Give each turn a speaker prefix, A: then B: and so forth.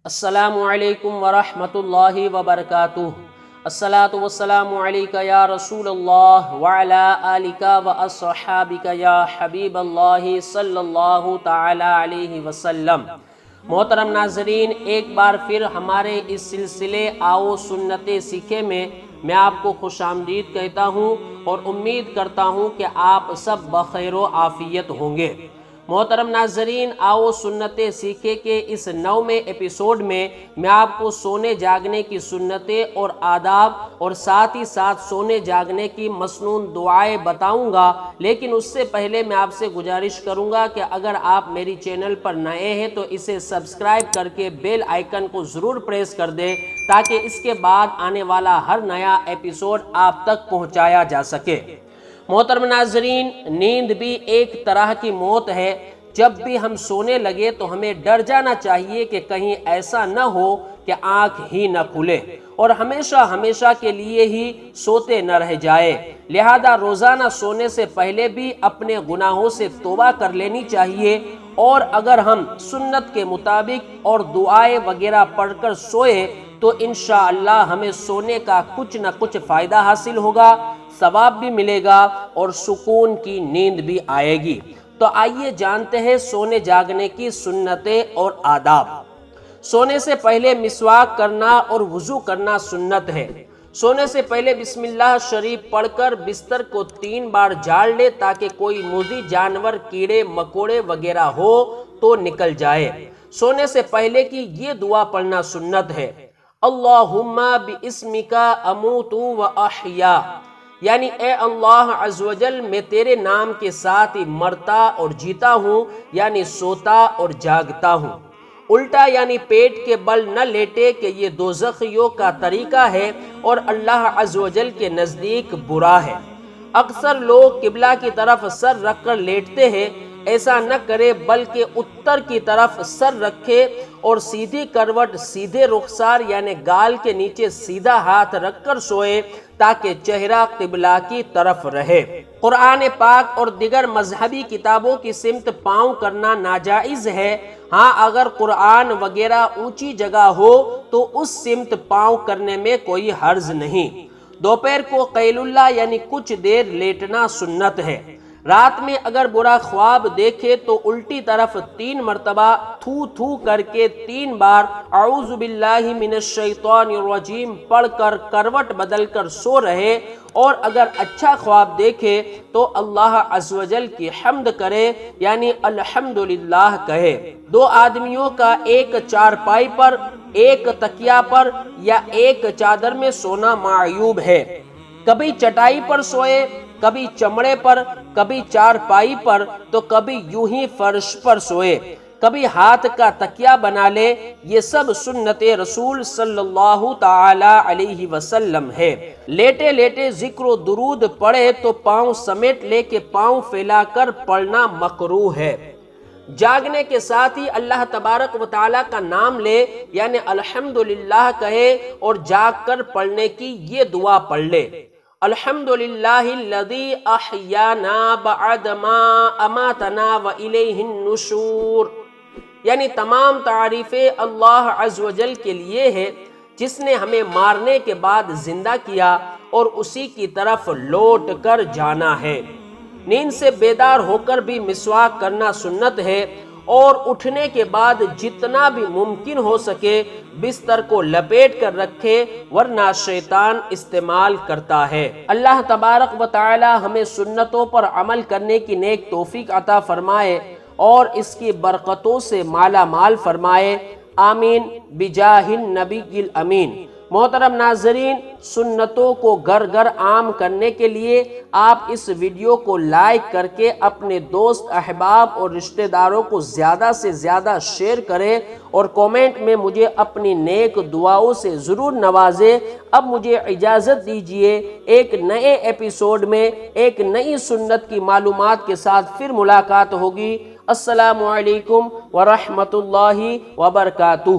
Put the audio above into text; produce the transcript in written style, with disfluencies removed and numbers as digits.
A: السلام علیکم ورحمۃ اللہ وبرکاتہ۔ الصلاۃ والسلام علیک یا رسول اللہ وعلی آلک واصحابک یا حبیب اللہ صلی اللہ تعالی علیہ وسلم۔ محترم ناظرین، ایک بار پھر ہمارے اس سلسلے آؤ سنت سیکھے میں آپ کو خوش آمدید کہتا ہوں اور امید کرتا ہوں کہ آپ سب بخیر و عافیت ہوں گے۔ محترم ناظرین، آؤ سنت سیکھے کے اس 9ویں ایپیسوڈ میں آپ کو سونے جاگنے کی سنتیں اور آداب اور ساتھ ہی ساتھ سونے جاگنے کی مسنون دعائیں بتاؤں گا، لیکن اس سے پہلے میں آپ سے گزارش کروں گا کہ اگر آپ میری چینل پر نئے ہیں تو اسے سبسکرائب کر کے بیل آئیکن کو ضرور پریس کر دیں تاکہ اس کے بعد آنے والا ہر نیا ایپیسوڈ آپ تک پہنچایا جا سکے۔ محترم ناظرین، نیند بھی ایک طرح کی موت ہے۔ جب بھی ہم سونے لگے تو ہمیں ڈر جانا چاہیے کہ کہیں ایسا نہ ہو کہ آنکھ ہی نہ کھلے اور ہمیشہ کے لیے ہی سوتے نہ رہ جائے۔ لہذا روزانہ سونے سے پہلے بھی اپنے گناہوں سے توبہ کر لینی چاہیے، اور اگر ہم سنت کے مطابق اور دعائیں وغیرہ پڑھ کر سوئے تو انشاءاللہ ہمیں سونے کا کچھ نہ کچھ فائدہ حاصل ہوگا، ثواب بھی ملے گا اور سکون کی نیند بھی آئے گی۔ تو آئیے جانتے ہیں سونے جاگنے کی سنتیں اور آداب۔ سونے سے پہلے مسواک کرنا اور وضو کرنا سنت ہے۔ سونے سے پہلے بسم اللہ شریف پڑھ کر بستر کو 3 بار جھاڑ لے تاکہ کوئی موذی جانور، کیڑے مکوڑے وغیرہ ہو تو نکل جائے۔ سونے سے پہلے کی یہ دعا پڑھنا سنت ہے: اللہم باسمک اموت و احیا، یعنی اے اللہ عز و جل، میں تیرے نام کے ساتھ ہی مرتا اور جیتا ہوں، یعنی سوتا اور جاگتا ہوں۔ الٹا یعنی پیٹ کے بل نہ لیٹے کہ یہ دوزخیوں کا طریقہ ہے اور اللہ عز و جل کے نزدیک برا ہے۔ اکثر لوگ قبلہ کی طرف سر رکھ کر لیٹتے ہیں، ایسا نہ کرے بلکہ اتر کی طرف سر رکھے اور سیدھی کروٹ، سیدھے رخسار یعنی گال کے نیچے سیدھا ہاتھ رکھ کر سوئے تاکہ چہرہ قبلہ کی طرف رہے۔ قرآن پاک اور دیگر مذہبی کتابوں کی سمت پاؤں کرنا ناجائز ہے۔ ہاں، اگر قرآن وغیرہ اونچی جگہ ہو تو اس سمت پاؤں کرنے میں کوئی حرج نہیں۔ دوپہر کو قیل اللہ یعنی کچھ دیر لیٹنا سنت ہے۔ رات میں اگر برا خواب دیکھے تو الٹی طرف 3 مرتبہ تھو تھو کر کے 3 بار اعوذ باللہ من الشیطان الرجیم پڑھ کر کروٹ بدل کر سو رہے، اور اگر اچھا خواب دیکھے تو اللہ عز و جل کی حمد کرے، یعنی الحمدللہ کہے۔ 2 آدمیوں کا ایک چارپائی پر، ایک تکیہ پر یا ایک چادر میں سونا معیوب ہے۔ کبھی چٹائی پر سوئے، کبھی چمڑے پر، کبھی چارپائی پر تو کبھی یوں ہی فرش پر سوئے، کبھی ہاتھ کا تکیہ بنا لے۔ یہ سب سنت رسول صلی اللہ تعالی علیہ وسلم ہے۔ لیٹے لیٹے ذکر و درود پڑھے تو پاؤں سمیٹ لے کے پاؤں پھیلا کر پڑھنا مکروہ ہے۔ جاگنے کے ساتھ ہی اللہ تبارک و تعالی کا نام لے، یعنی الحمدللہ کہے اور جاگ کر پڑھنے کی یہ دعا پڑھ لے: الحمدللہ الذی احیانا بعد ما اماتنا والیہ النشور، یعنی تمام تعریفیں اللہ عز و جل کے لیے ہے جس نے ہمیں مارنے کے بعد زندہ کیا اور اسی کی طرف لوٹ کر جانا ہے۔ نیند سے بیدار ہو کر بھی مسواک کرنا سنت ہے، اور اٹھنے کے بعد جتنا بھی ممکن ہو سکے بستر کو لپیٹ کر رکھے، ورنہ شیطان استعمال کرتا ہے۔ اللہ تبارک و تعالی ہمیں سنتوں پر عمل کرنے کی نیک توفیق عطا فرمائے اور اس کی برکتوں سے مالا مال فرمائے، آمین بجاہ النبی الامین۔ محترم ناظرین، سنتوں کو گھر گھر عام کرنے کے لیے آپ اس ویڈیو کو لائک کر کے اپنے دوست، احباب اور رشتہ داروں کو زیادہ سے زیادہ شیئر کریں اور کومنٹ میں مجھے اپنی نیک دعاؤں سے ضرور نوازیں۔ اب مجھے اجازت دیجیے، ایک نئے ایپیسوڈ میں ایک نئی سنت کی معلومات کے ساتھ پھر ملاقات ہوگی۔ السلام علیکم ورحمۃ اللہ وبرکاتہ۔